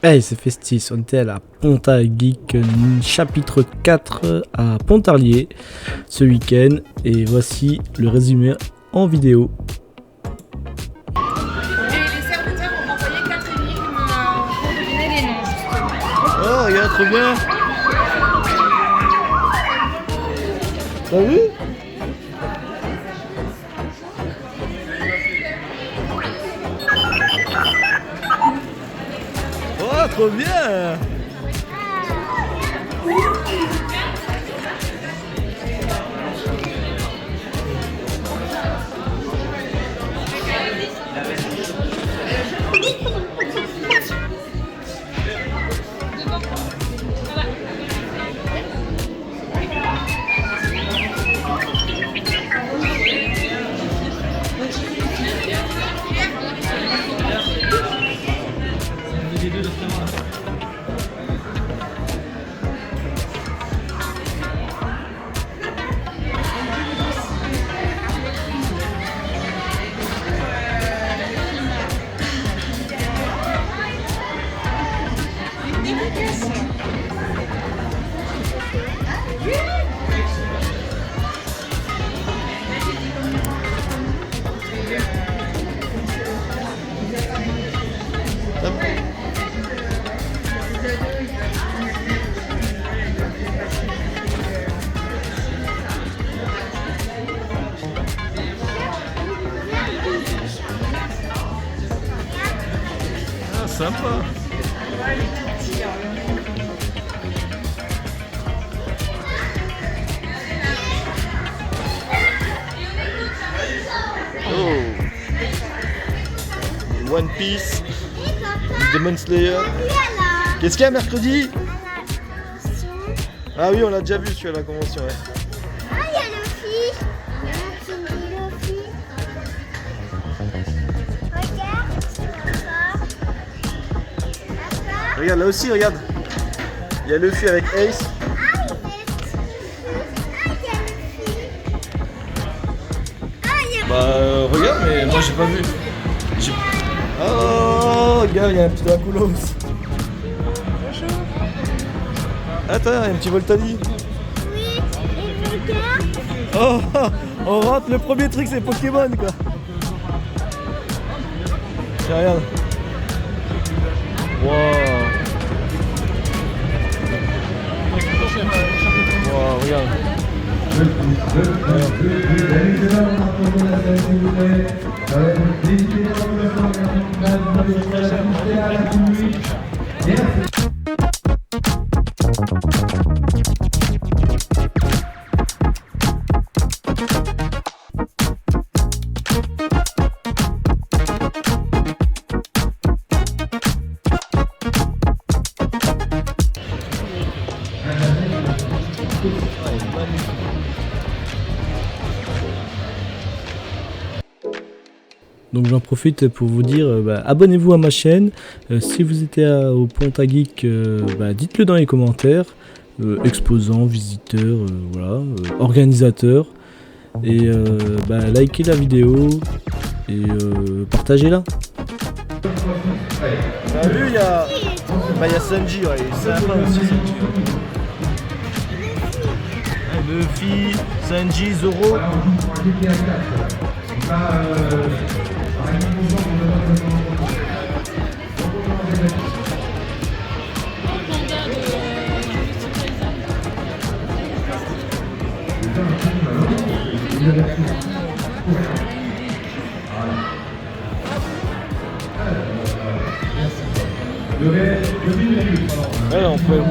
Hey, c'est festif, on était à la Ponta Geek chapitre 4 à Pontarlier ce week-end et voici le résumé en vidéo. Et les serviteurs ont envoyé 4 énigmes pour deviner les noms, justement. Oh, regarde, trop bien. T'as vu? Oh, trop bien. Ah, sympa. Oh. One Piece, Demon Slayer. Qu'est-ce qu'il y a mercredi? Ah oui, on l'a déjà vu celui à la convention. Ouais. Ah, il y a le fiche. Il y a le fiche. Regarde, c'est ça. Regarde, là aussi, regarde. Il y a Luffy avec Ace. Bah, regarde, mais moi j'ai pas vu. Oh, regarde, il y a un petit Dracula aussi. Attends, il y a un petit Voltali. Oui, et regarde. Oh, on rentre, le premier truc c'est Pokémon quoi. Tiens, regarde. Wow. Wow, regarde. Donc j'en profite pour vous dire, abonnez-vous à ma chaîne. Si vous êtes au Ponta Geek, dites-le dans les commentaires. Exposants, visiteurs, organisateurs. Et likez la vidéo et partagez-la. T'as vu, il y a Sanji, ouais, c'est sympa aussi Sanji. Luffy, Sanji, Zoro. Ouais, on peut.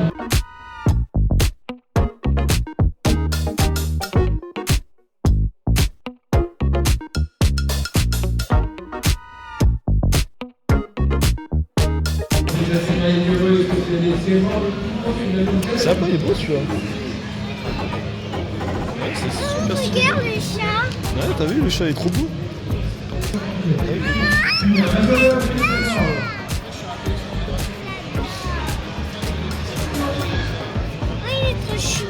Sympa, il est beau celui-là. Ouais, c'est super stylé. Regarde le chat. Ouais, t'as vu, le chat est trop beau. Oui, il est trop chou.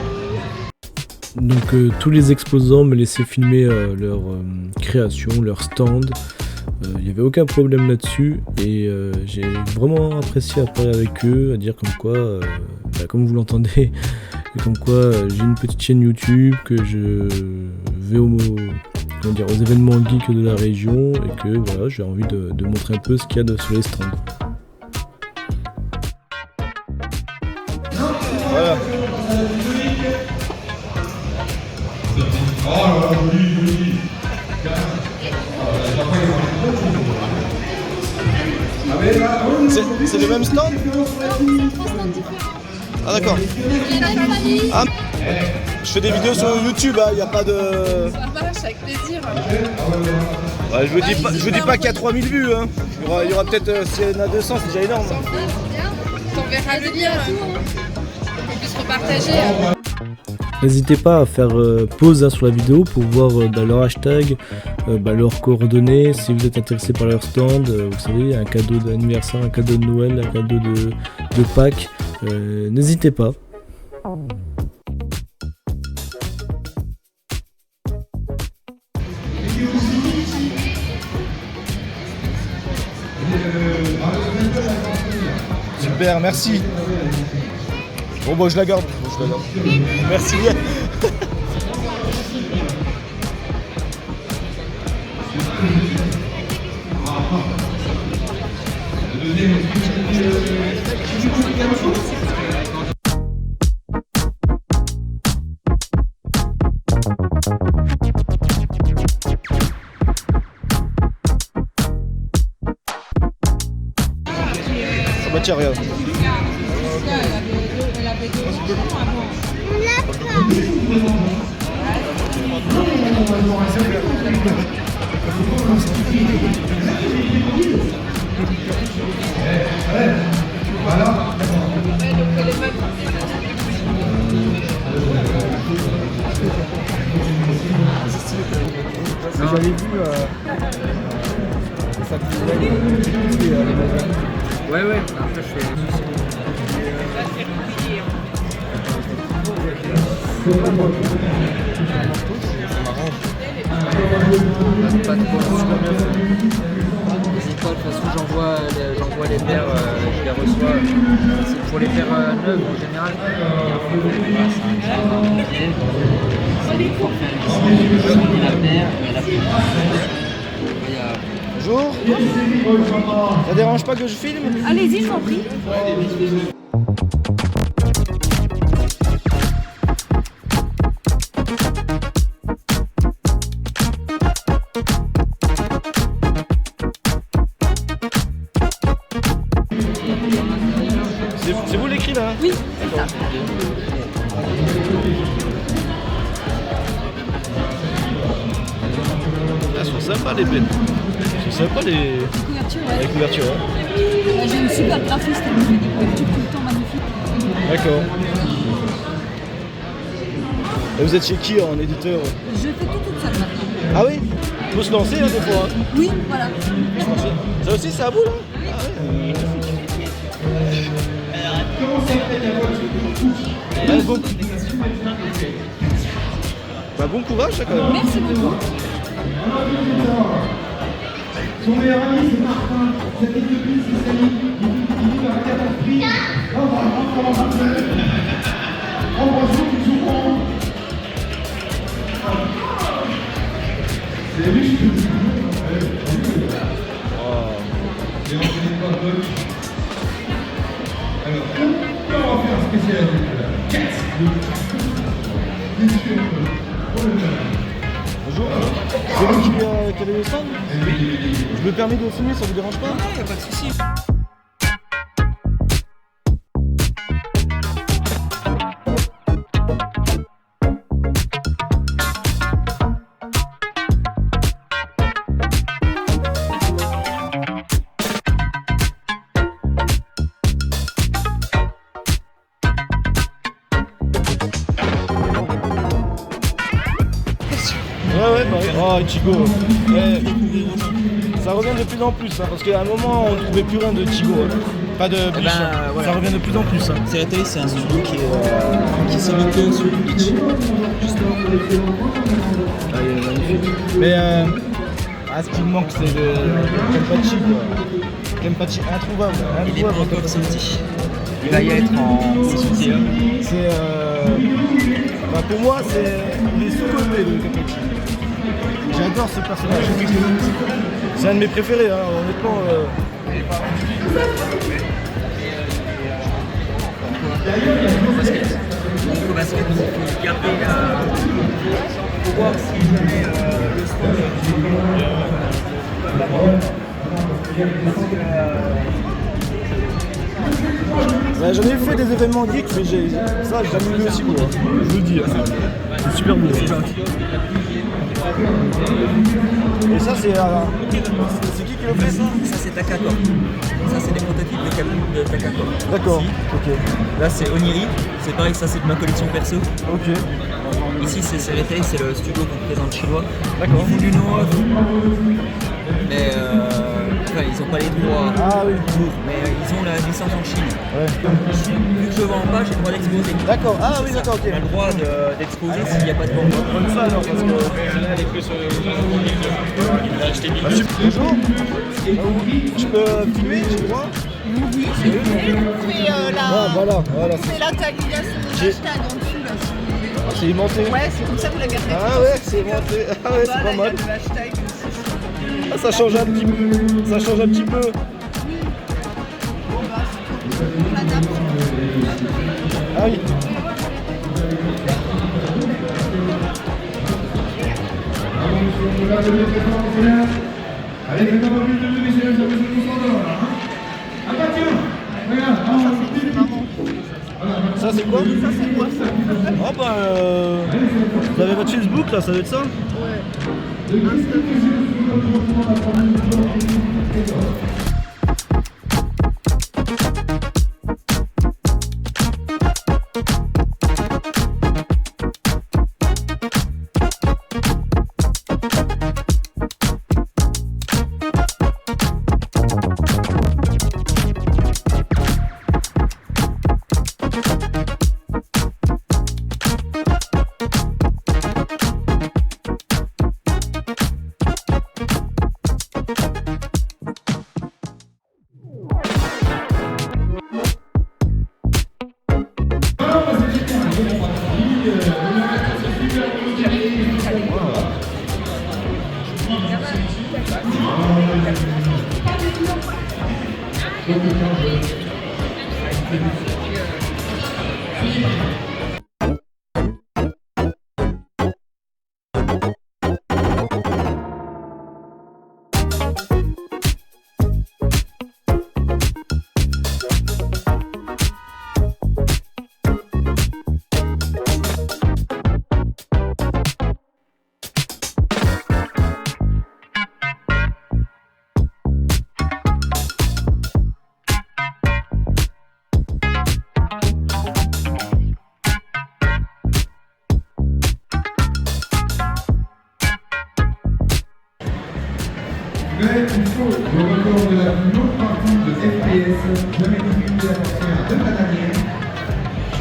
Donc tous les exposants me laissaient filmer leur création, leur stand. Il n'y avait aucun problème là-dessus et j'ai vraiment apprécié à parler avec eux, à dire comme quoi, comme vous l'entendez, comme quoi j'ai une petite chaîne YouTube, que je vais aux événements geeks de la région et que voilà, j'ai envie de montrer un peu ce qu'il y a sur les stands. Voilà. C'est le même stand? Ah d'accord. Ah, je fais des vidéos sur YouTube, il n'y a pas de... Ça marche avec plaisir. Ouais, je vous dis pas qu'il y a 3000 vues, hein. Il y aura peut-être, s'il y en a 200, c'est déjà énorme. On verra des liens qu'on puisse repartager. N'hésitez pas à faire pause sur la vidéo pour voir leur hashtag, leurs coordonnées, si vous êtes intéressé par leur stand, vous savez, un cadeau d'anniversaire, un cadeau de Noël, un cadeau de Pâques, n'hésitez pas. Super, merci. Bon, bah, je la garde. Merci bien. Ah bah tiens, regarde. J'avais vu ça Ouais, après je fais. Pas trop. N'hésite pas, de toute façon j'envoie les paires, je les reçois. C'est pour les paires neuves en général. Bonjour. Ça dérange pas que je filme? Allez-y, je t'en prie. C'est vous l'écrit là? Oui, c'est ça. Elles sont sympas les peines. Elles sont sympas les couvertures. Ouais. J'ai une super graphiste qui me fait des couvertures tout le temps magnifiques. D'accord. Et vous êtes chez qui en éditeur? Je fais tout toute seule maintenant. Ah oui? Il faut se lancer hein, des fois. Hein. Oui, voilà. Ça aussi c'est à vous là? Ah ouais. Bon courage ça quand même. Merci beaucoup. Son meilleur ami, c'est Martin. Cette équipe, c'est Samy. Il vit dans la 14 prix. Embrassons qui souvent. C'est riche. Alors, on va faire un spécial. 4. Bonjour. C'est vous qui avez le stand? Je me permets de filmer, ça vous dérange pas? Non, y a pas de souci. Ouais, bah oui. Oh, Ichigo. Ouais. Ça revient de plus en plus, hein, parce qu'à un moment, on ne trouvait plus rien de Ichigo. Hein. Pas de Bleach. Voilà. Ça revient de plus en plus. Hein. Ceretei, c'est un studio qui s'imite sur Bleach. Ah, il est magnifique. Mais Ah, ce qui me manque, c'est le Kenpachi, quoi. Kenpachi introuvable. Il est pas encore sorti. Il va y être en sortie. C'est. Bah, pour moi, il est sous-côté, le Kenpachi. J'adore ce personnage. C'est un de mes préférés, hein, honnêtement. Nico Basket, il faut garder pour voir si jamais le stand Ouais, j'en ai fait des événements geeks, mais ça, j'ai jamais vu aussi beau. Hein. Je vous le dis, hein. C'est super beau. Et ça, c'est qui le fait ça? Ça c'est Takako. Ça c'est des prototypes de Takako. D'accord, Ici. ok. Là c'est Oniri, c'est pareil, ça c'est de ma collection perso. Ok. Ici c'est Ceretei, c'est le studio qu'on présente chinois. D'accord. Ils font du noir, mais ils n'ont pas les droits Ah oui. pour, mais ils ont la licence en Chine. Ouais. Vu que je ne vends pas, j'ai le droit d'exposer. D'accord, ah oui, d'accord, ok. On a le droit d'exposer s'il n'y a pas de vente. Comme ça alors, parce que. Bonjour. Je peux filmer, j'ai le droit? Oui, c'est Ah, voilà. c'est la taguisation des J'ai- hashtags en dessous là. Ah, c'est aimanté. Ouais, c'est comme ça que vous la gardez. Ah ouais, c'est aimanté. Ah ouais, c'est pas mal. Le hashtag aussi. Ah, ça change un petit peu. Ça change un petit peu. On adapte. Ah oui. Allez, faites un peu plus de bruit, messieurs, ça fait tout s'endort là. Ah bah tiens, regarde, Ça, c'est quoi? Ça, c'est quoi ça? Ah bah vous avez votre Facebook là, ça doit être ça? Mais il faut le record de la plus longue partie de FPS jamais divulguée appartient à deux Canadiens.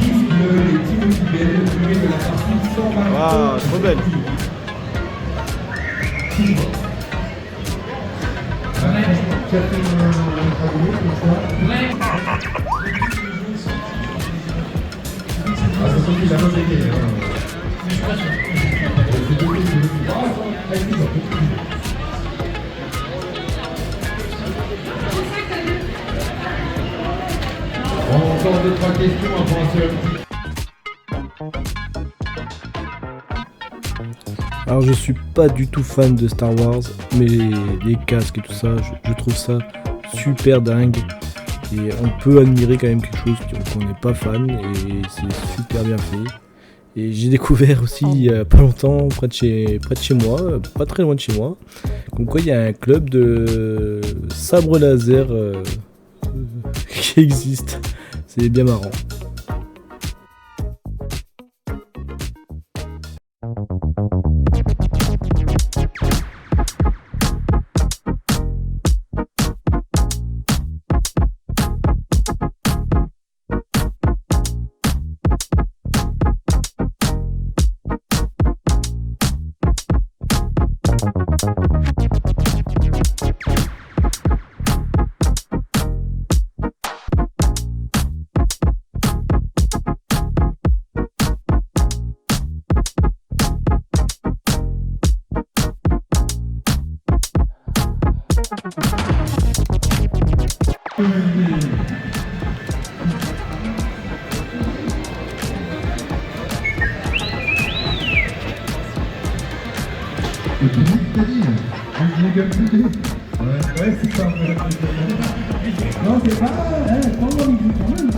Gilles Bleu et Timothy Bell, joués de la partie 120. Waouh, trop belle. Tu as fait un travail comme ça. Ah, ça sortit la majorité. Encore 2-3 questions avant un seul. Alors je suis pas du tout fan de Star Wars, mais les casques et tout ça, je trouve ça super dingue. Et on peut admirer quand même quelque chose qu'on n'est pas fan, et c'est super bien fait. Et j'ai découvert aussi il y a pas longtemps, près de chez moi, pas très loin de chez moi, comme quoi il y a un club de sabre laser qui existe. C'est bien marrant. gueule privée. Ouais, c'est ça. Non, c'est pas. Pas moi, Midi, quand même.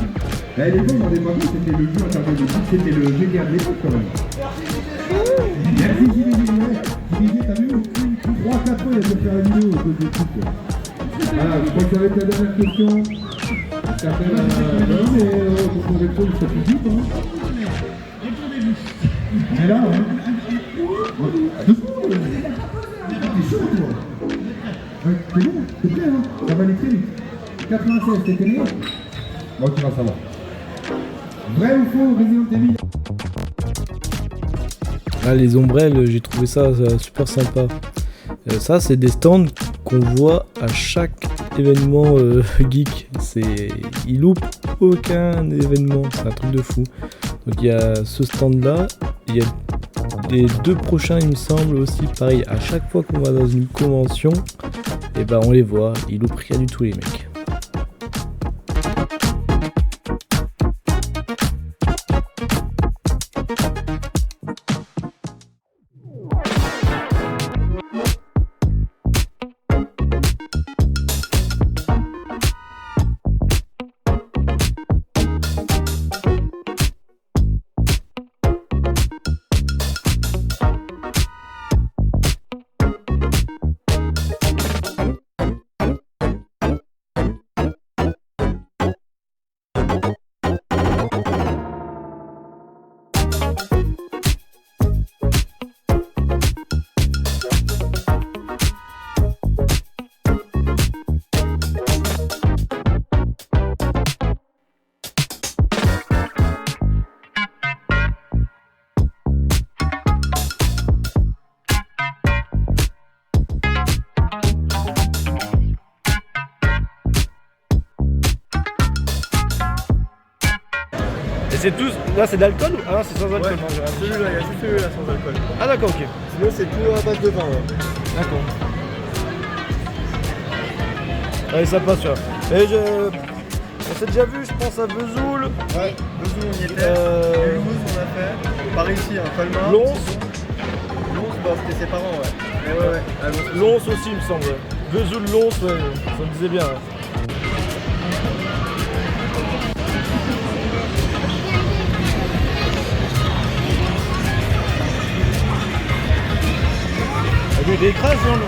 Les fois, on rendait pas compte, c'était le jeu intergalactique, c'était le GTA de l'époque, quand même. Merci, JBG, ouais. JBG, t'as vu, 3-4 fois, il a dû faire la vidéo au cause des trucs. Voilà, je crois que ça va être la dernière question. Ça fait non, mais pour qu'on réponde, ça fait vite, hein. On est là, hein. T'es chaud, toi. Ouais, c'est bon, c'est prêt, hein. Ça va aller très vite. 96, t'es né? Bon, tu vas savoir. Vrai ou faux, Resident Evil? Ah, les ombrelles, j'ai trouvé ça super sympa. Ça, c'est des stands qu'on voit à chaque événement geek. Il loupe aucun événement, c'est un truc de fou. Donc il y a ce stand là, il y a les 2 prochains il me semble aussi, pareil, à chaque fois qu'on va dans une convention, et ben on les voit, ils loupent rien du tout les mecs. Et c'est tous. Là, c'est de l'alcool ou. Ah non, c'est sans alcool. Ouais, celui-là, il y a juste celui-là sans alcool. Ah, d'accord, ok. Sinon, c'est tout à base de vin. Ouais. D'accord. Allez, ça passe, tu vois. Et on s'est déjà vu, je pense, à Vesoul. Ouais, Vesoul, on y était. Mulhouse, on a fait. Par ici, hein, Colmar. Lons. Lons, bah, c'était ses parents, ouais. Mais ouais. À Lons. Lons aussi, il me semble. Vesoul, Lons, ouais, ça me disait bien. Ouais. Il y a eu des crasses, hein,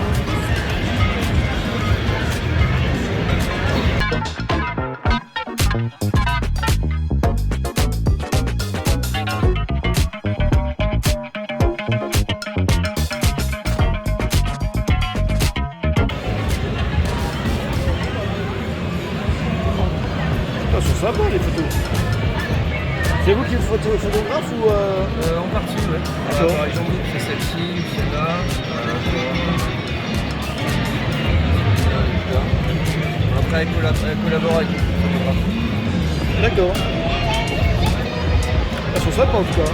Elles sont sympas les photos. C'est vous qui êtes photographe ou En partie, ouais. D'accord. Par exemple, c'est celle-ci, celle-là. Après, elle collabore avec le photographe. D'accord. Elles sont sympas en tout cas.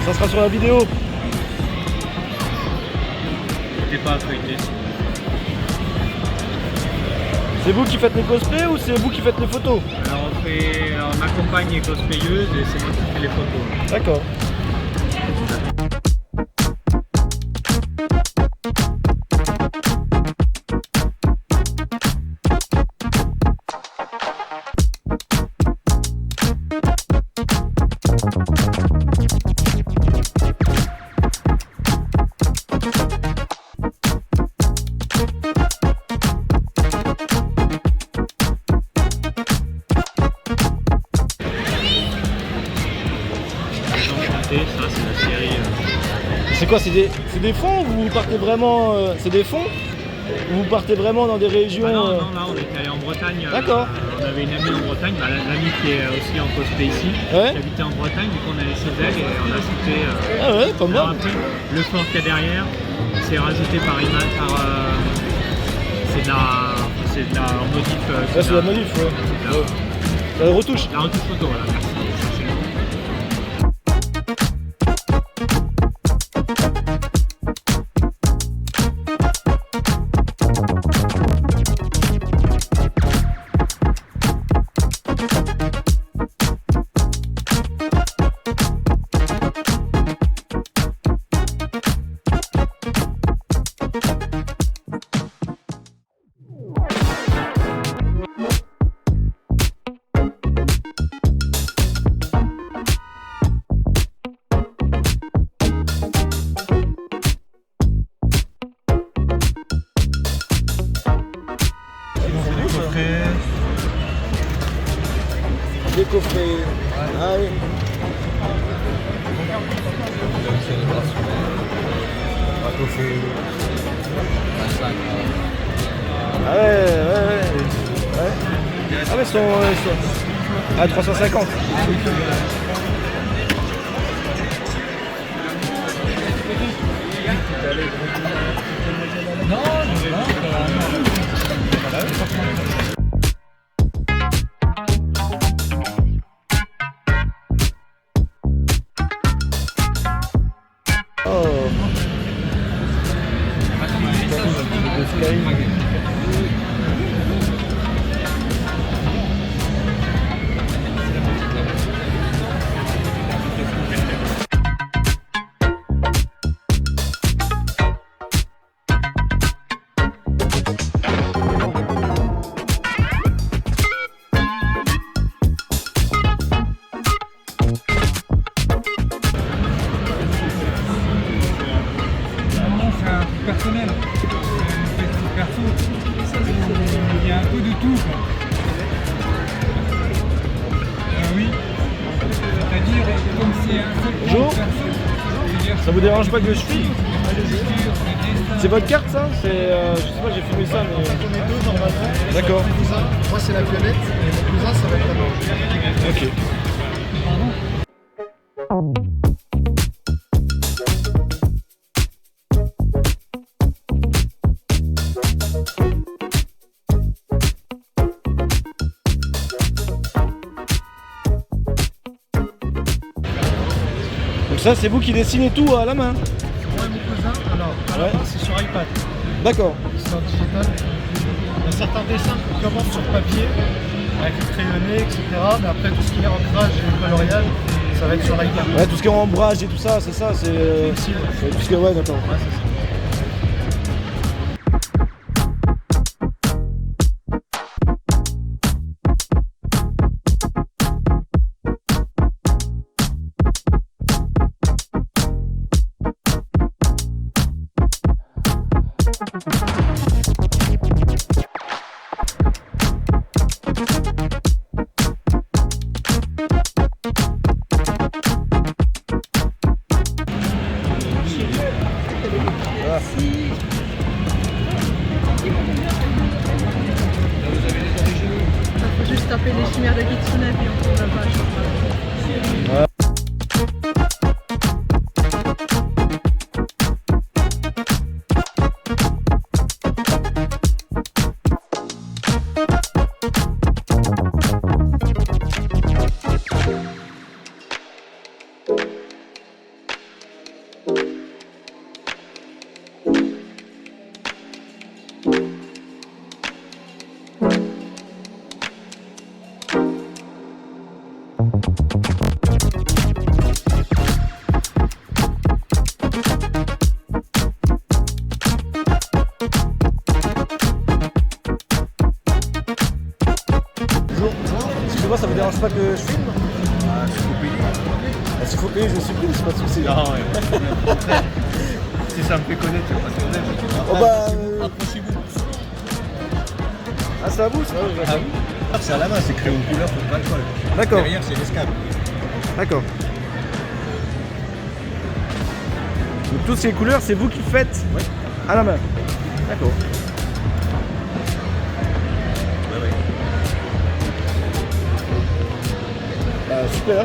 Ça sera sur la vidéo. T'es pas feuilleté. C'est vous qui faites les cosplays ou c'est vous qui faites les photos? Alors ma compagne est cosplayeuse et c'est moi qui fais les photos. D'accord. Ça c'est la série. C'est quoi? C'est des fonds ou vous partez vraiment... c'est des fonds? Ou vous partez vraiment dans des régions... Ah non, là on était allé en Bretagne. D'accord. On avait une amie en Bretagne, l'amie qui est aussi en cosplay ici, Ouais. qui habitait en Bretagne, du coup on allait chez elle et on a cité. Ah ouais, pas mal. Après, le fort qu'il y a derrière, c'est rajouté par image, c'est de la modif. Ouais, c'est la modif, ouais. La retouche. La retouche photo, voilà, merci. C'est le coffrets. Des coffrets. Ah oui. Un coffret. Ah ouais. Ah mais ils sont à 350. Oh. C'est un truc personnel, c'est une truc perso. Il y a un peu de tout. Quoi. Oui, c'est-à-dire comme c'est un seul Bonjour. point perso. Ça vous dérange pas que je filme? C'est votre carte ça? C'est je sais pas, j'ai filmé ça mais. On est deux normalement. D'accord. Moi c'est la violette et mon cousin ça va être la blanche. Ok. Donc ça c'est vous qui dessinez tout à la main? Moi et mon cousin, alors à la Ouais. main c'est sur iPad, D'accord. c'est en digital. Il y a certains dessins qui commencent sur papier, avec le crayonné, etc. Mais après tout ce qui est ancrage et coloriage, ça va être sur iPad. Ouais, tout ce qui est ombrage et tout ça, c'est ça, c'est. Tout ce qui est. Ouais, d'accord. Ouais, c'est ça. Faut juste taper les chimères de Kitsune et puis on trouve la page. Bonjour. Excusez-moi, ça vous dérange pas que je filme? S'il faut payer, je suis plus, c'est pas de soucis. Non, si ça me fait connaître, il n'y a pas de problème. Oh bah. Approchez-vous. Ah, c'est à vous ça? Ah oui. C'est à la main, c'est crayon de couleur, faut pas le colle. D'accord. Derrière, c'est l'escale. D'accord. Donc toutes ces couleurs, c'est vous qui faites à la main? D'accord. Super.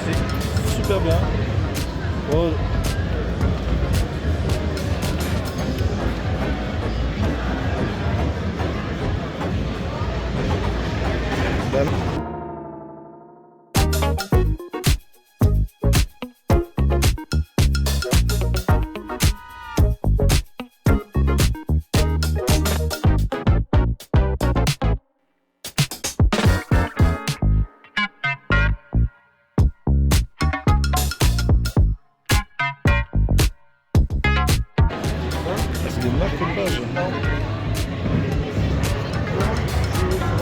C'est super bien. Oh. Bam. C'est des marque-pages.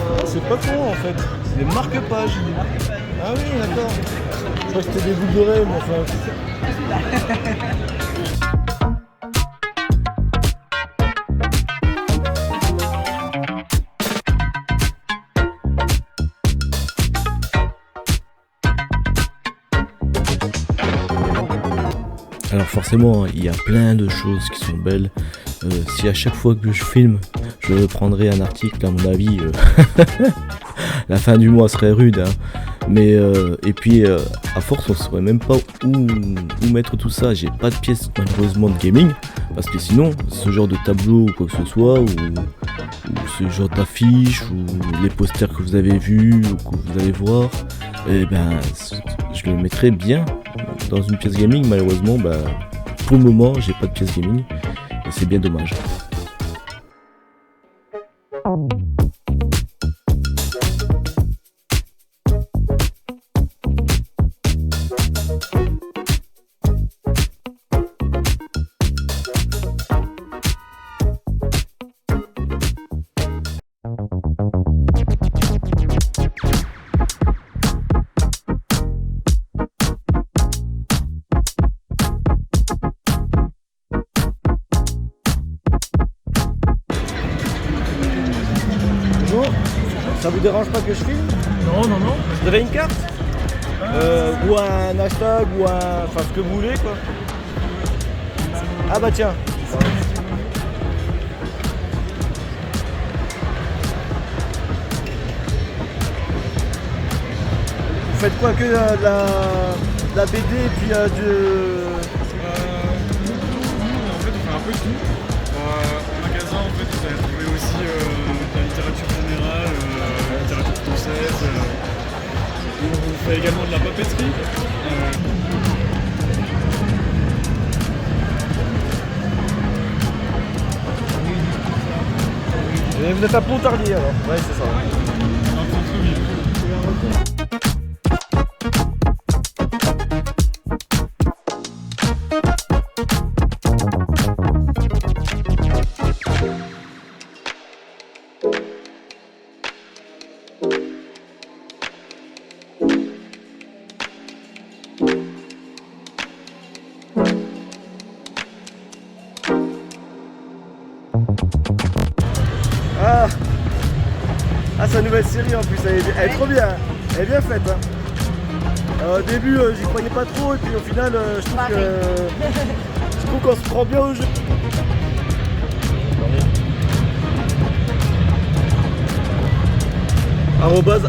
Ah, c'est pas con en fait. C'est des marque-pages. Ah oui, d'accord. Je crois que c'était des boucles d'oreilles, mais enfin. Alors forcément, il y a plein de choses qui sont belles. Si à chaque fois que je filme, je prendrais un article, à mon avis, la fin du mois serait rude. Hein. Mais et puis à force, on ne saurait même pas où mettre tout ça. J'ai pas de pièces malheureusement de gaming, parce que sinon, ce genre de tableau ou quoi que ce soit, ou ce genre d'affiches, ou les posters que vous avez vus ou que vous allez voir, eh ben, je le mettrais bien dans une pièce gaming. Malheureusement, bah, pour le moment, j'ai pas de pièce gaming et c'est bien dommage. Bonjour, ça vous dérange pas que je filme? Non. Vous avez une carte? Ou un hashtag, ou un... enfin ce que vous voulez quoi. Ah bah tiens. Vous faites quoi, que de la BD et puis En fait, on fait un peu de tout. En magasin, en fait, vous allez trouver aussi de la littérature générale, la littérature française. On fait également de la papeterie. Et vous êtes à Pontarlier alors? Ouais, c'est ça. Un centre-ville. Ah, sa nouvelle série en plus, elle est trop bien, elle est bien faite. Hein. Au début, j'y croyais pas trop, et puis au final, je trouve qu'on se prend bien au jeu.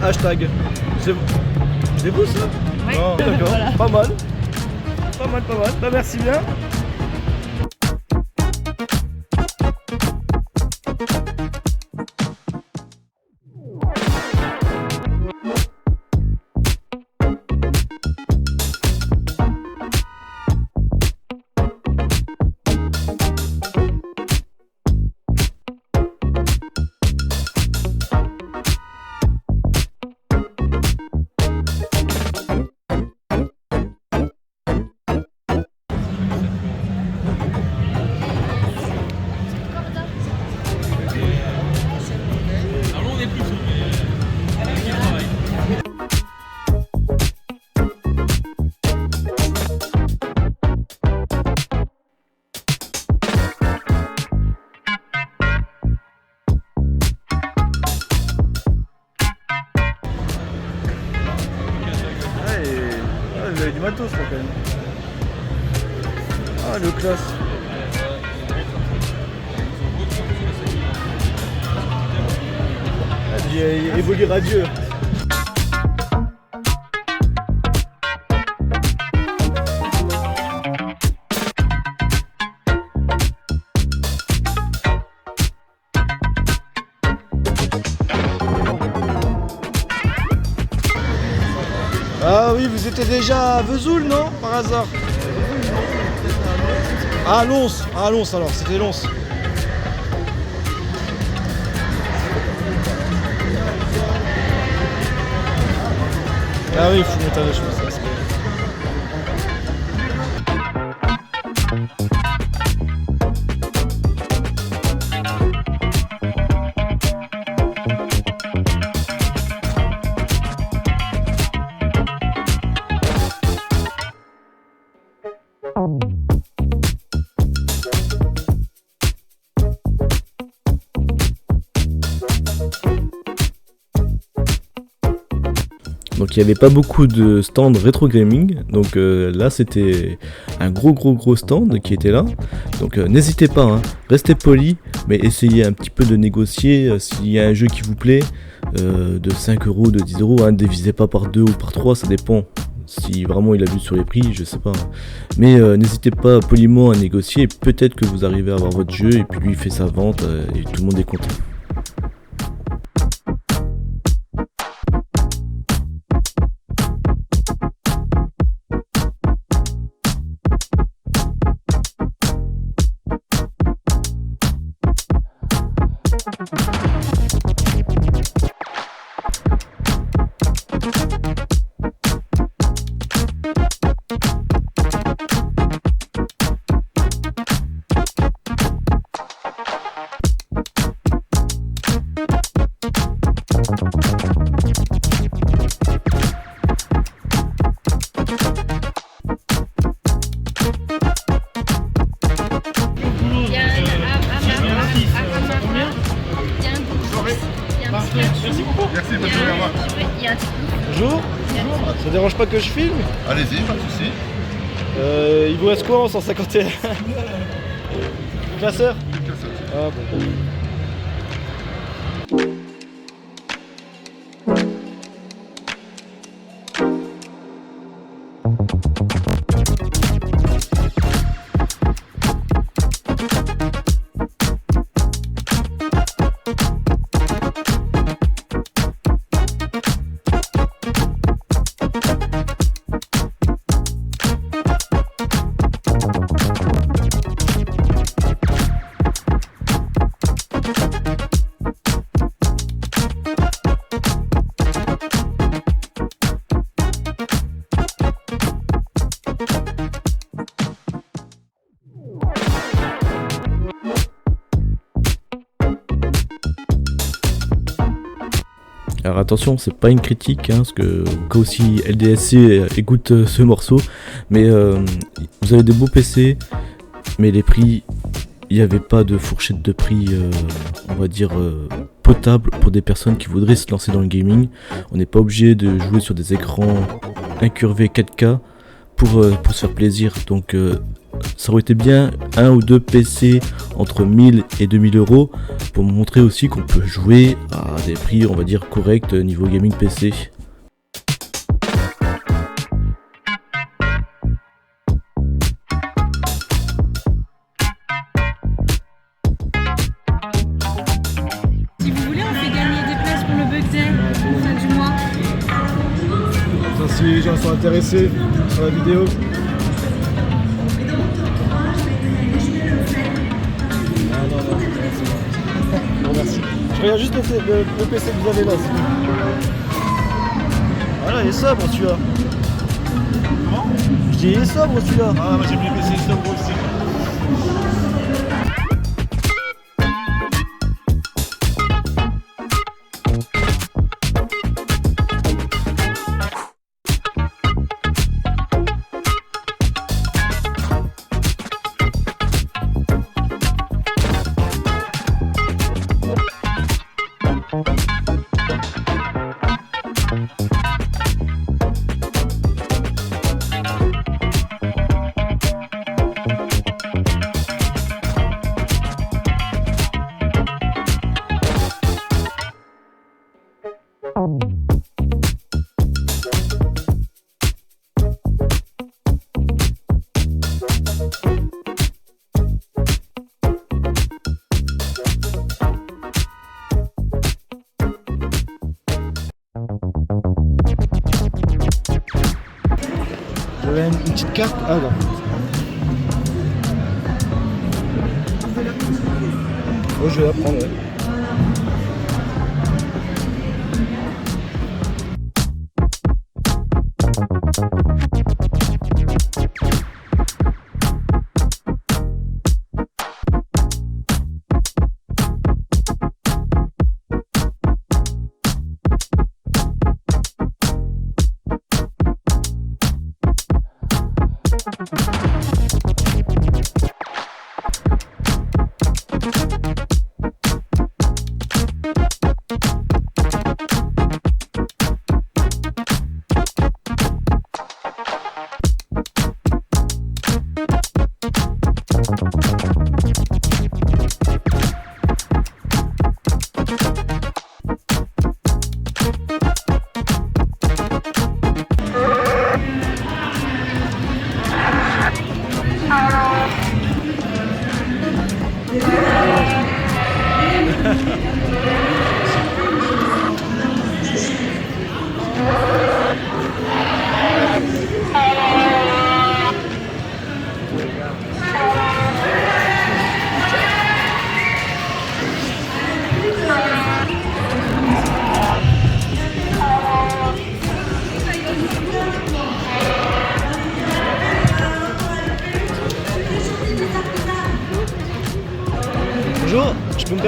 #hashtag. C'est vous ça? Oui. Oh, d'accord, Voilà. Pas mal. Bah merci bien. Vous avez du matos là quand même. Ah le classe. Il évolue radieux. Ah oui, vous étiez déjà à Vesoul, non? Par hasard? Ah, Lons. Ah, Lons alors, c'était Lons. Ah oui, il faut mettre à la chose. Donc il n'y avait pas beaucoup de stands rétro gaming, donc là c'était un gros stand qui était là. Donc n'hésitez pas, hein, restez poli, mais essayez un petit peu de négocier s'il y a un jeu qui vous plaît, de 5 euros, de 10 euros, hein, divisez pas par 2 ou par 3, ça dépend. Si vraiment il a vu sur les prix, je sais pas. Mais n'hésitez pas poliment à négocier, et peut-être que vous arrivez à avoir votre jeu, et puis lui il fait sa vente, et tout le monde est content. Il y a un Merci beaucoup. Merci, bonne journée, au revoir. Bonjour. Ça dérange pas que je filme? Allez-y, pas de soucis. Il vous reste quoi en 151? Classeur? Ah bon. Alors attention, c'est pas une critique, hein, parce que au cas où si LDSC écoute ce morceau, mais vous avez des beaux PC, mais les prix, il n'y avait pas de fourchette de prix, on va dire, potable pour des personnes qui voudraient se lancer dans le gaming. On n'est pas obligé de jouer sur des écrans incurvés 4K pour se faire plaisir, donc ça aurait été bien un ou deux PC entre 1000 et 2000 euros pour montrer aussi qu'on peut jouer à des prix, on va dire, corrects niveau gaming PC. Si vous voulez, on fait gagner des places pour le Bug Day fin du mois. Ça, si les gens sont intéressés sur la vidéo. Bon, merci. Je regarde juste le PC que vous avez là. Voilà, il est sobre celui-là. Comment? Je dis il est sobre celui-là. Ah, moi j'aime les PC sobres aussi. J'avais une petite carte. Ah non. Oh, je vais la prendre, ouais.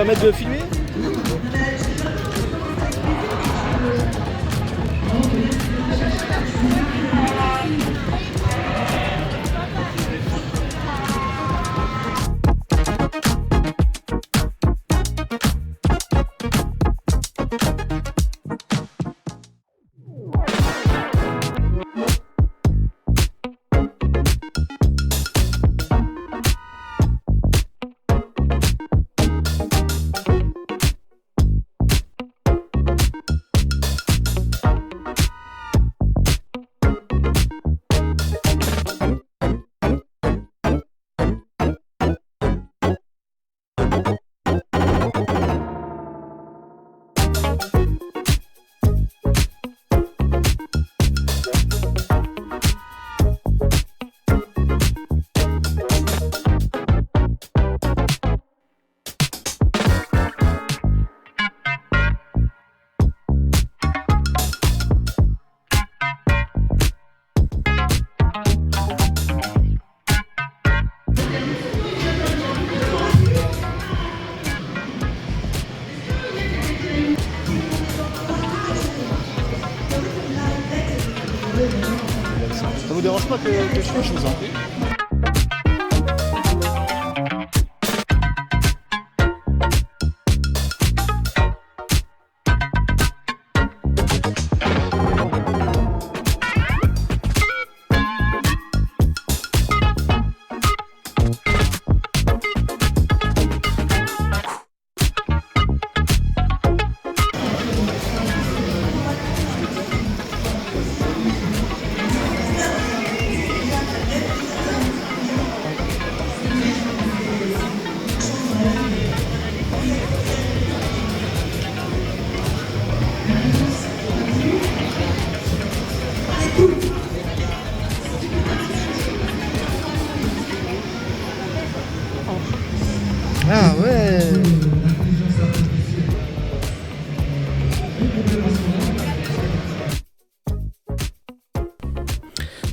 permettre de filmer? Ça vous dérange pas que je fasse chose hein? Ah ouais.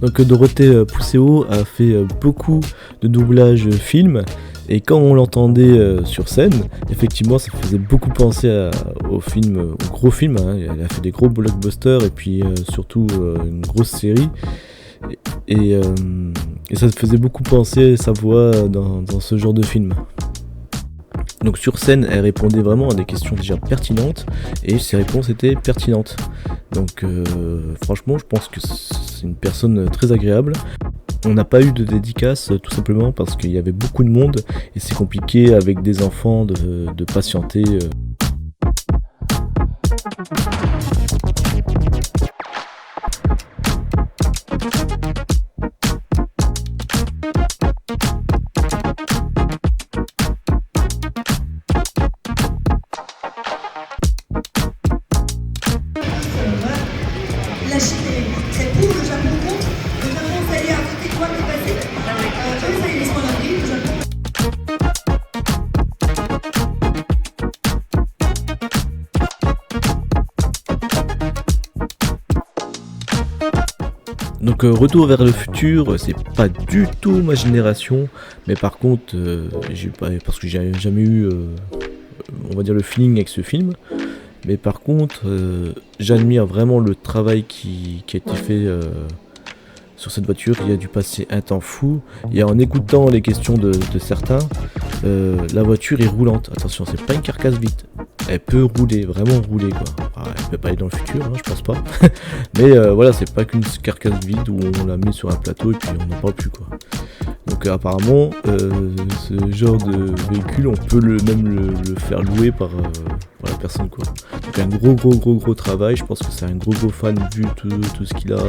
Donc Dorothée Pousseau a fait beaucoup de doublages film, et quand on l'entendait sur scène, effectivement ça faisait beaucoup penser au gros film, hein. Elle a fait des gros blockbusters et puis surtout une grosse série, et ça faisait beaucoup penser sa voix dans ce genre de film. Donc sur scène, elle répondait vraiment à des questions déjà pertinentes, et ses réponses étaient pertinentes. Donc franchement, je pense que c'est une personne très agréable. On n'a pas eu de dédicace tout simplement parce qu'il y avait beaucoup de monde, et c'est compliqué avec des enfants de patienter. La Chine c'est pour le Japon contre. Le Japon, ça y est, à côté de toi, t'es passé. Eux, ça y est, ils sont en avril, le Japon. Donc Retour vers le futur, c'est pas du tout ma génération, mais par contre, parce que j'ai jamais eu, on va dire, le feeling avec ce film. Mais par contre, j'admire vraiment le travail qui a été fait sur cette voiture. Il a dû passer un temps fou. Et en écoutant les questions de certains, la voiture est roulante. Attention, c'est pas une carcasse vide. Elle peut rouler, vraiment rouler quoi. Enfin, elle peut pas aller dans le futur, hein, je pense pas. Mais voilà, c'est pas qu'une carcasse vide où on la met sur un plateau et puis on n'en parle plus quoi. Donc apparemment, ce genre de véhicule, on peut même le faire louer par la personne quoi. Donc un gros travail. Je pense que c'est un gros fan vu tout ce qu'il a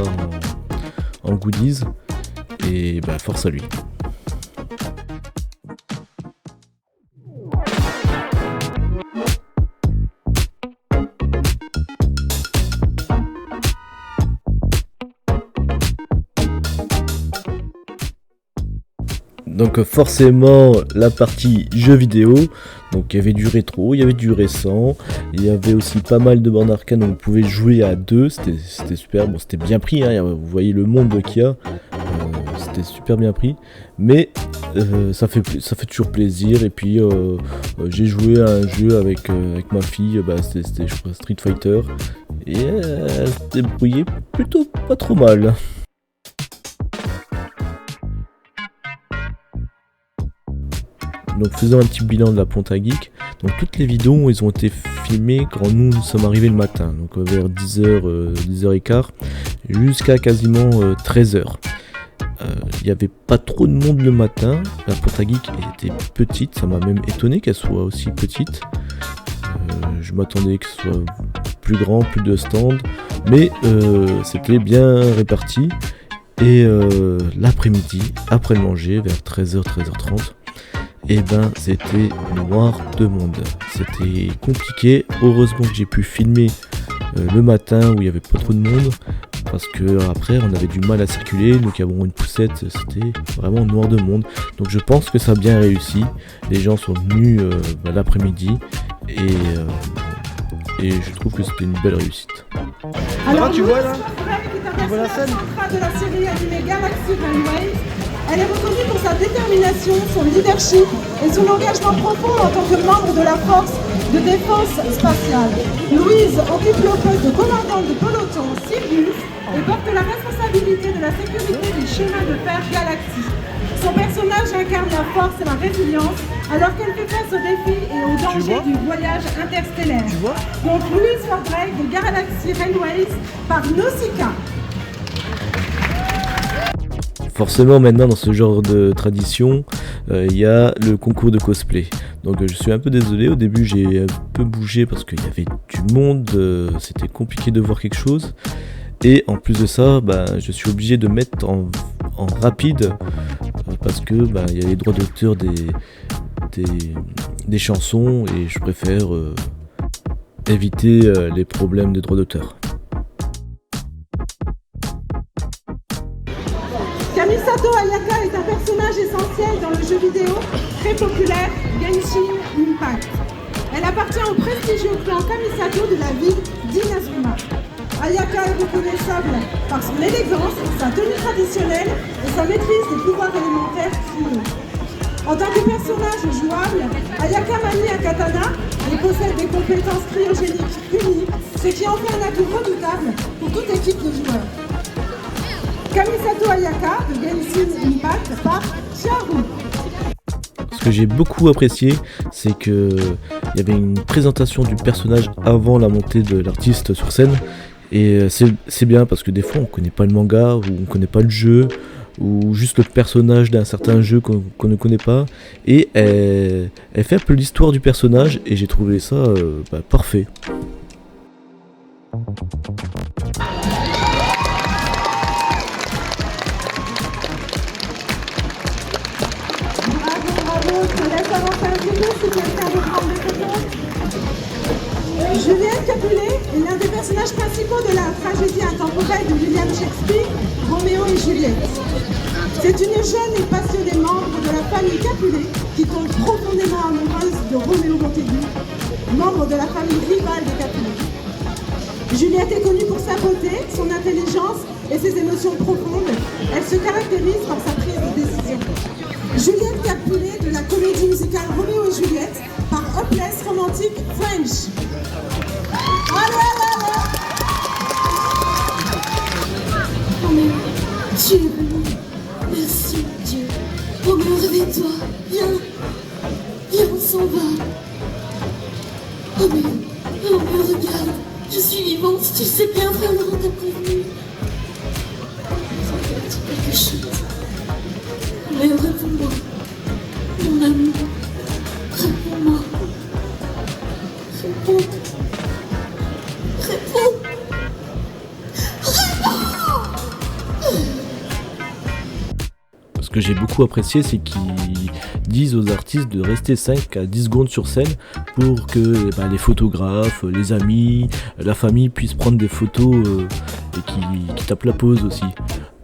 en goodies. Et bah force à lui. Donc forcément la partie jeux vidéo, donc il y avait du rétro, il y avait du récent, il y avait aussi pas mal de bornes arcade où on pouvait jouer à deux, c'était super, bon c'était bien pris, hein, vous voyez le monde qu'il y a, c'était super bien pris, mais ça fait toujours plaisir. Et puis j'ai joué à un jeu avec ma fille, c'était je crois Street Fighter, et elle se débrouillait plutôt pas trop mal. Donc faisons un petit bilan de la Ponta Geek. Donc toutes les vidéos elles ont été filmées quand nous sommes arrivés le matin, donc vers 10h, 10h15 jusqu'à quasiment 13h. Il n'y avait pas trop de monde le matin, la Ponta Geek était petite, ça m'a même étonné qu'elle soit aussi petite. Je m'attendais que ce soit plus grand, plus de stands, mais c'était bien réparti. Et l'après-midi, après le manger, vers 13h, 13h30, et ben c'était noir de monde. C'était compliqué. Heureusement que j'ai pu filmer le matin où il n'y avait pas trop de monde, parce que après on avait du mal à circuler, donc avant une poussette c'était vraiment noir de monde. Donc je pense que ça a bien réussi. Les gens sont venus l'après-midi et je trouve que c'était une belle réussite. Alors, tu vois là tu vois la scène centrale de la série animée Galaxy Railways. Elle est reconnue pour sa détermination, son leadership et son engagement profond en tant que membre de la force de défense spatiale. Louise occupe le poste de commandante de peloton Sirius et porte la responsabilité de la sécurité des chemins de fer Galaxy. Son personnage incarne la force et la résilience alors qu'elle fait face aux défis et aux dangers du voyage interstellaire. Donc Louise Fordrake de Galaxy Railways par Nausicaa. Forcément maintenant dans ce genre de tradition, il y a le concours de cosplay. Donc je suis un peu désolé, au début j'ai un peu bougé parce qu'il y avait du monde, c'était compliqué de voir quelque chose. Et en plus de ça, je suis obligé de mettre en rapide parce que il y a les droits d'auteur des chansons et je préfère éviter les problèmes de droits d'auteur. Kamisato Ayaka est un personnage essentiel dans le jeu vidéo très populaire Genshin Impact. Elle appartient au prestigieux clan Kamisato de la ville d'Inazuma. Ayaka est reconnaissable par son élégance, sa tenue traditionnelle et sa maîtrise des pouvoirs élémentaires cryo. En tant que personnage jouable, Ayaka manie un katana et possède des compétences cryogéniques uniques, ce qui en fait un atout redoutable pour toute équipe de joueurs. Kamisato Ayaka de Genshin Impact par Chiaru. Ce que j'ai beaucoup apprécié, c'est que il y avait une présentation du personnage avant la montée de l'artiste sur scène. Et c'est bien parce que des fois on connaît pas le manga, ou on connaît pas le jeu, ou juste le personnage d'un certain jeu qu'on ne connaît pas. Et elle fait un peu l'histoire du personnage et j'ai trouvé ça parfait. Bravo, je te laisse avancer un petit peu si quelqu'un veut prendre des photos. Juliette Capulet est l'un des personnages principaux de la tragédie intemporelle de William Shakespeare, Roméo et Juliette. C'est une jeune et passionnée membre de la famille Capulet qui tombe profondément amoureuse de Roméo Montaigu, membre de la famille rivale des Capulet. Juliette est connue pour sa beauté, son intelligence et ses émotions profondes. Elle se caractérise par sa prise de décision. Juliette Capulet de la comédie musicale Roméo et Juliette par Hopeless Romantic French. Roméo, tu es venu. Merci Dieu. Roméo, réveille-toi. Viens. Viens, on s'en va. Roméo, regarde. Je suis vivante. Tu sais bien, frère Laurent t'a prévenu. Dis quelque chose. Roméo, réponds-moi. Mon amour. Réponds-moi. Réponds. Ce que j'ai beaucoup apprécié, c'est qu'ils disent aux artistes de rester 5 à 10 secondes sur scène pour que les photographes, les amis, la famille puissent prendre des photos et qui tapent la pause aussi.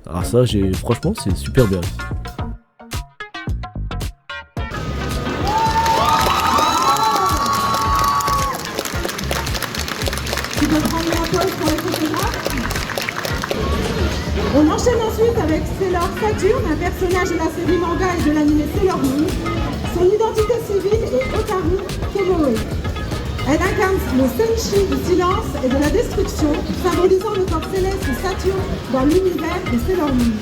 Alors ça, franchement, c'est super bien. Tu peux prendre la pause pour les photographes. On enchaîne ensuite avec Sailor Saturn, un personnage de la série manga et de l'anime Sailor Moon. Son identité civile est Otaru Tomoe. Elle incarne le Senshi du silence et de la destruction, symbolisant le corps céleste de Saturne dans l'univers de Sailor Moon.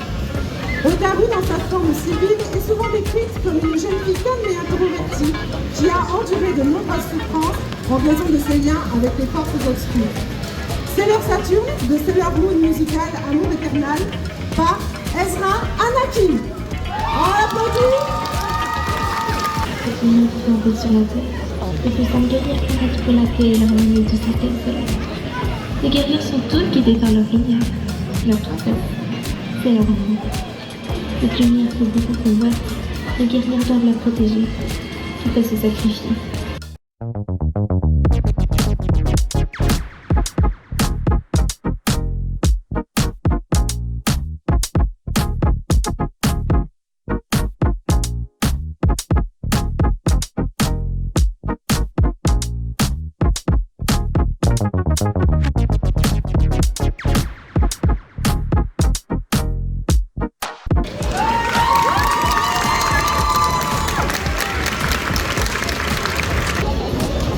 Otaru, dans sa forme civile, est souvent décrite comme une jeune fille calme et introvertie qui a enduré de nombreuses souffrances en raison de ses liens avec les forces obscures. Sailor Saturn de Sailor Moon musical Amour éternel par Ezra Anakin. On applaudit. C'est une autre tombée sur la terre. Et que sans guerrière arrête pour la paix et l'harmonie de certaines terres. Les guerrières sont toutes guidées par leur lumière. Leur trompette, c'est leur amour. Cette lumière fait beaucoup convoite. Les guerrières doivent la protéger, quitte à se sacrifier.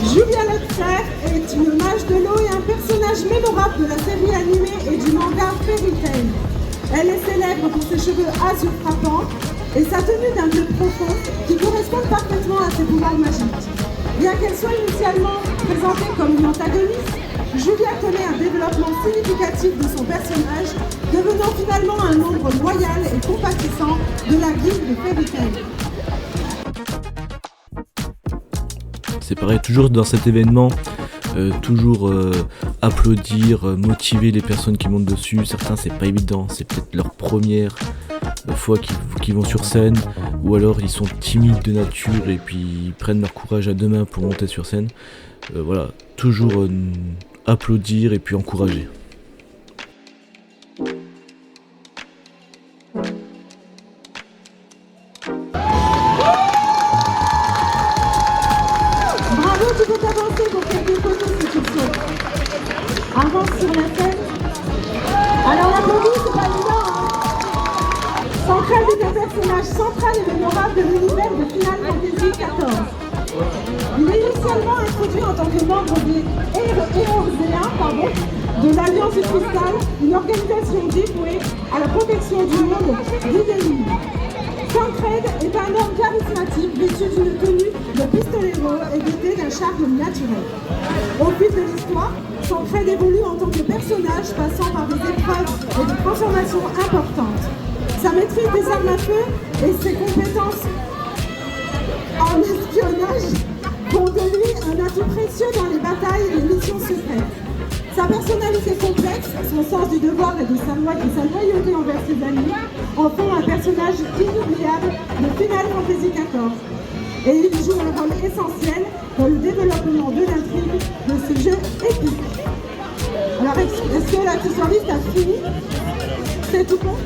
Julia Leclerc est une mage de l'eau et un personnage mémorable de la série animée et du manga Fairy Tail. Elle est célèbre pour ses cheveux azur frappants et sa tenue d'un bleu profond qui correspond parfaitement à ses pouvoirs magiques. Bien qu'elle soit initialement présentée comme une antagoniste, Julia connaît un développement significatif de son personnage, devenant finalement un membre loyal et compatissant de la guilde de Fairy Tail. C'est pareil, toujours dans cet événement, toujours applaudir, motiver les personnes qui montent dessus. Certains, c'est pas évident, c'est peut-être leur première fois qu'ils vont sur scène, ou alors ils sont timides de nature et puis ils prennent leur courage à deux mains pour monter sur scène. Voilà, toujours applaudir et puis encourager. Tu peux t'avancer pour quelques photos si tu le souhaites. Avance sur la scène. Alors l'applaudit, c'est pas évident. Central est un personnage central et mémorable de l'univers de Final Fantasy XIV. Il est initialement introduit en tant que membre des Eorzéens, de l'Alliance du Cristal, une organisation dévouée à la protection du monde d'Idélie. Tancred est un homme charismatique vêtu d'une tenue de pistolero et doté d'un charme naturel. Au fil de l'histoire, Tancred évolue en tant que personnage passant par des épreuves et des transformations importantes. Sa maîtrise des armes à feu et ses compétences en espionnage font de lui un atout précieux dans les batailles et les missions secrètes. Sa personnalité complexe, son sens du devoir et sa loyauté envers ses amis en font un personnage inoubliable de Final Fantasy XIV. Et il joue un rôle essentiel dans le développement de l'intrigue de ce jeu épique. Alors, est-ce que l'accessoiriste a fini? C'est tout bon?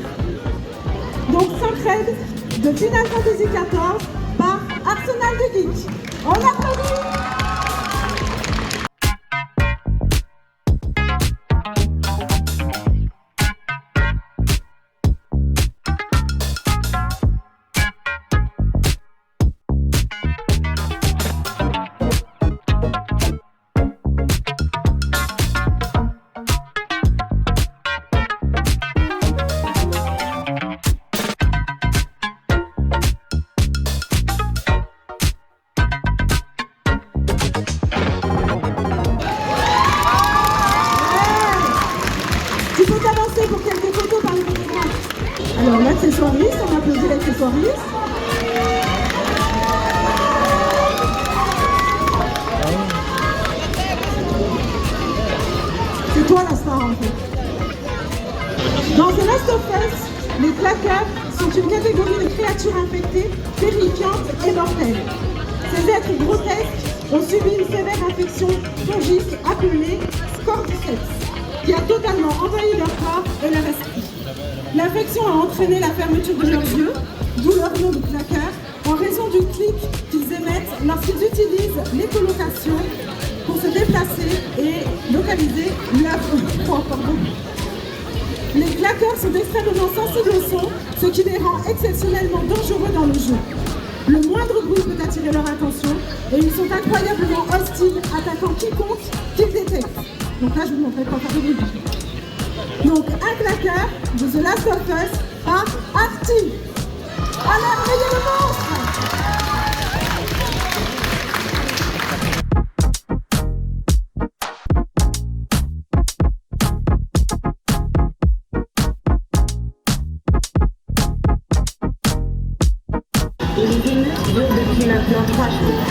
Donc, Tancred de Final Fantasy XIV par Arsenal de Geek. On applaudit! Pour quelques photos par le photographe. Alors l'accessoiriste, on applaudit l'accessoiriste. C'est toi la star en fait. Dans The Last of Us, les claqueurs sont une catégorie de créatures infectées, terrifiantes et mortelles. Ces êtres grotesques ont subi une sévère infection fongique appelée Cordyceps, qui a totalement envahi leur corps et leur esprit. L'infection a entraîné la fermeture de leurs yeux, d'où leur nom de claqueurs, en raison du clic qu'ils émettent lorsqu'ils utilisent l'écholocation pour se déplacer et localiser leur proie. Les claqueurs sont extrêmement sensibles au son, ce qui les rend exceptionnellement dangereux dans le jeu. Le moindre bruit peut attirer leur attention et ils sont incroyablement hostiles, attaquant quiconque qu'ils détectent. Donc là, je vous montrerai pas faire de bruit. Donc, un claqueur de The Last of Us par Arty. Alors, réveillez le monstre! Les émeutes durent depuis maintenant 3 jours.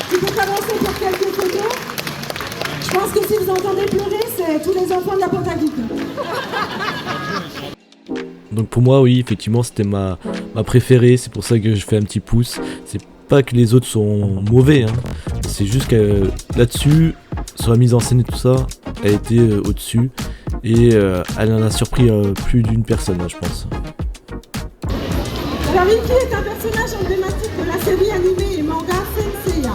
Tu peux commencer pour quelques photos. Je pense que si vous entendez pleurer, c'est tous les enfants de la Pontagoutte. Donc pour moi, oui, effectivement, c'était ma préférée, c'est pour ça que je fais un petit pouce. C'est pas que les autres sont mauvais, hein. C'est juste que là-dessus, sur la mise en scène et tout ça, elle était au-dessus. Et elle en a surpris plus d'une personne, hein, je pense. Alors Ikki est un personnage emblématique de la série animée et manga Saint Seiya.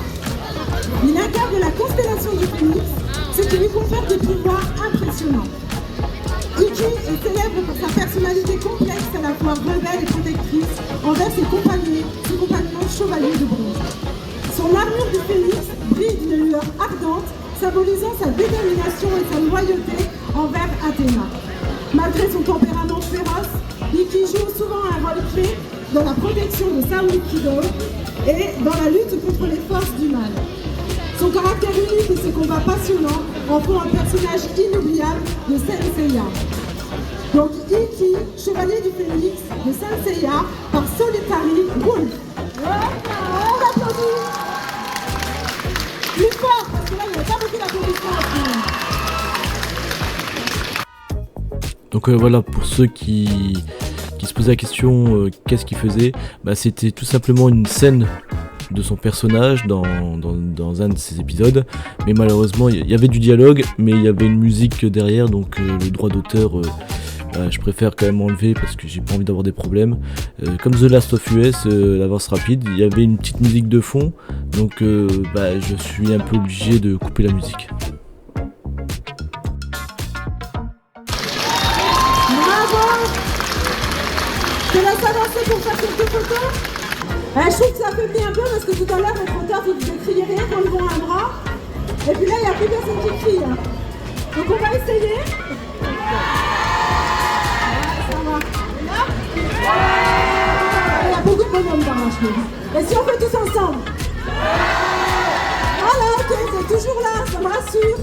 Il incarne la constellation du Phénix, ce qui lui confère des pouvoirs impressionnants. Ikki est célèbre pour sa personnalité complexe, à la fois rebelle et protectrice, envers ses compagnons chevaliers de bronze. Son armure de Phénix brille d'une lueur ardente, symbolisant sa détermination et sa loyauté envers Athéna. Malgré son tempérament féroce, Ikki joue souvent un rôle clé dans la protection de Saori Kido et dans la lutte contre les forces du mal. Son caractère unique et ses combats passionnants en font un personnage inoubliable de Saint Seiya. Donc Ikki, chevalier du Phénix de Saint Seiya par Solitary Wolf. On applaudit. Plus fort, parce que là il n'y a pas beaucoup d'applaudissements. Donc voilà, pour ceux qui se posaient la question qu'est-ce qu'il faisait, bah, c'était tout simplement une scène de son personnage dans un de ses épisodes, mais malheureusement il y avait du dialogue, mais il y avait une musique derrière, donc le droit d'auteur je préfère quand même enlever parce que j'ai pas envie d'avoir des problèmes. Comme The Last of Us, l'avance rapide, il y avait une petite musique de fond, donc je suis un peu obligé de couper la musique. Je te laisse avancer pour faire quelques photos. Je trouve que ça affaiblit un peu parce que tout à l'heure, votre auteur, vous ne criez rien quand ils vont un bras. Et puis là, il n'y a plus personne qui crie. Hein. Donc on va essayer. Ça va. Il y a beaucoup de bonhommes dans la chemise. Et si on fait tous ensemble? Voilà, ok, c'est toujours là, ça me rassure.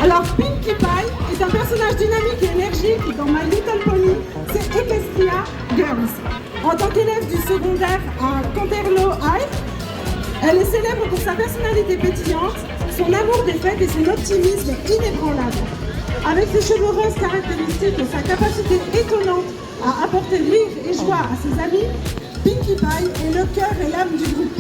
Alors, Pinkie Pie est un personnage dynamique et énergique dans My Little Pony, c'est Equestria Girls. En tant qu'élève du secondaire à Canterlot High, elle est célèbre pour sa personnalité pétillante, son amour des fêtes et son optimisme inébranlable. Avec ses cheveux roses caractéristiques et sa capacité étonnante à apporter rire et joie à ses amis, Pinkie Pie est le cœur et l'âme du groupe.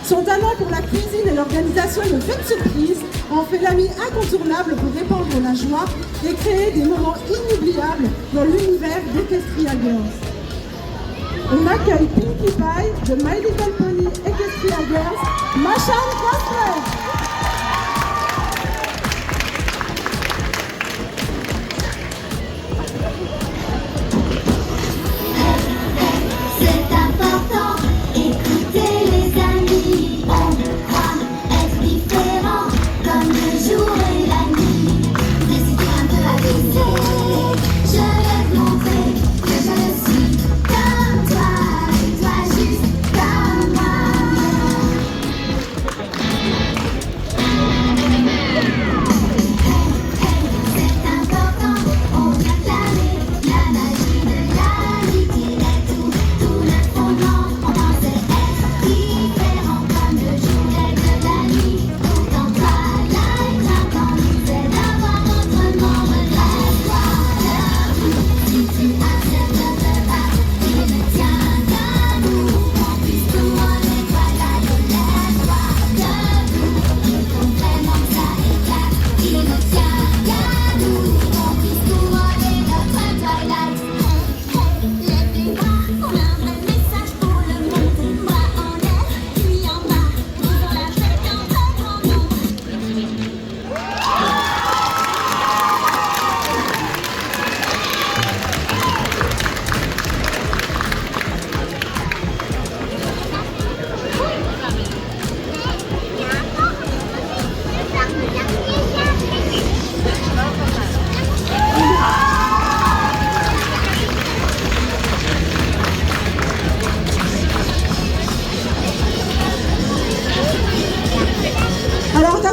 Son talent pour la cuisine et l'organisation de fêtes surprises en fait l'ami incontournable pour répandre la joie et créer des moments inoubliables dans l'univers d'Equestria Girls. On accueille Pinkie Pie de My Little Pony Equestria Girls, Machan Cosplay. C'est important, écoutez les amis, on croit être différent, comme le jour et la nuit. N'hésitez un peu à viser, je vais te montrer que je suis comme toi, et toi juste comme moi.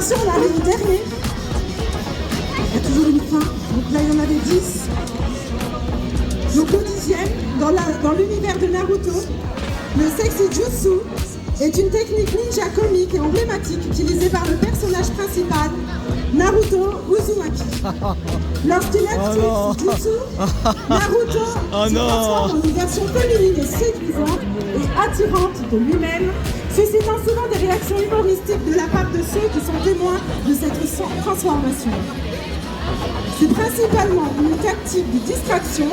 Attention, on arrive au dernier. Il y a toujours une fin. Donc là, il y en avait 10. Donc le 10e, dans l'univers de Naruto, le Sexy Jutsu est une technique ninja comique et emblématique utilisée par le personnage principal, Naruto Uzumaki. Lorsqu'il active ce jutsu, Naruto se transforme en une version féminine et séduisante et attirante de lui-même, suscitant souvent des réactions humoristiques de la part de ceux qui sont témoins de cette transformation. C'est principalement une tactique de distraction,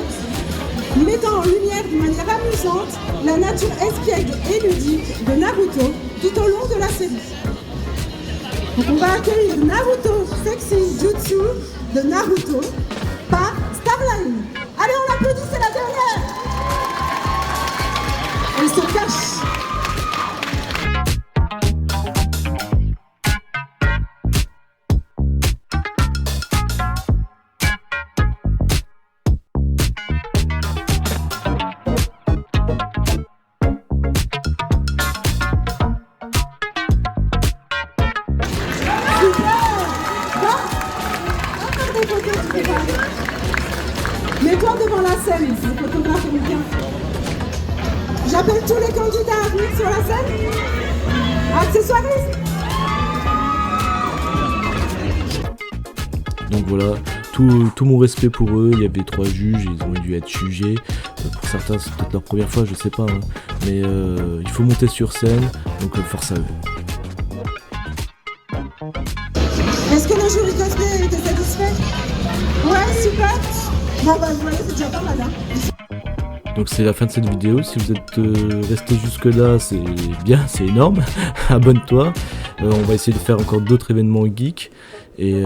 mettant en lumière d'une manière amusante la nature espiègle et ludique de Naruto tout au long de la série. Donc on va accueillir Naruto Sexy Jutsu de Naruto par Starline. Allez, on l'applaudit, c'est la dernière. Elle se cache. Mets-toi devant la scène, le photographe est bien. J'appelle tous les candidats à venir sur la scène. Accessoiristes. Donc voilà, tout mon respect pour eux. Il y avait 3 juges, ils ont dû être jugés. Pour certains, c'est peut-être leur première fois, je sais pas. Hein. Mais il faut monter sur scène, donc force à eux. Est-ce que le jury cosplay était satisfait? Ouais, super. Bon bah vous voyez, c'est déjà pas mal, hein. Donc c'est la fin de cette vidéo. Si vous êtes resté jusque là, c'est bien, c'est énorme. Abonne-toi. On va essayer de faire encore d'autres événements geeks. Et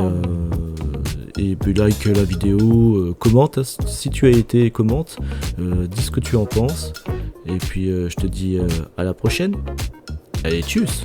puis like la vidéo, commente si tu as été, commente, dis ce que tu en penses. Et puis je te dis à la prochaine. Allez, tchuss.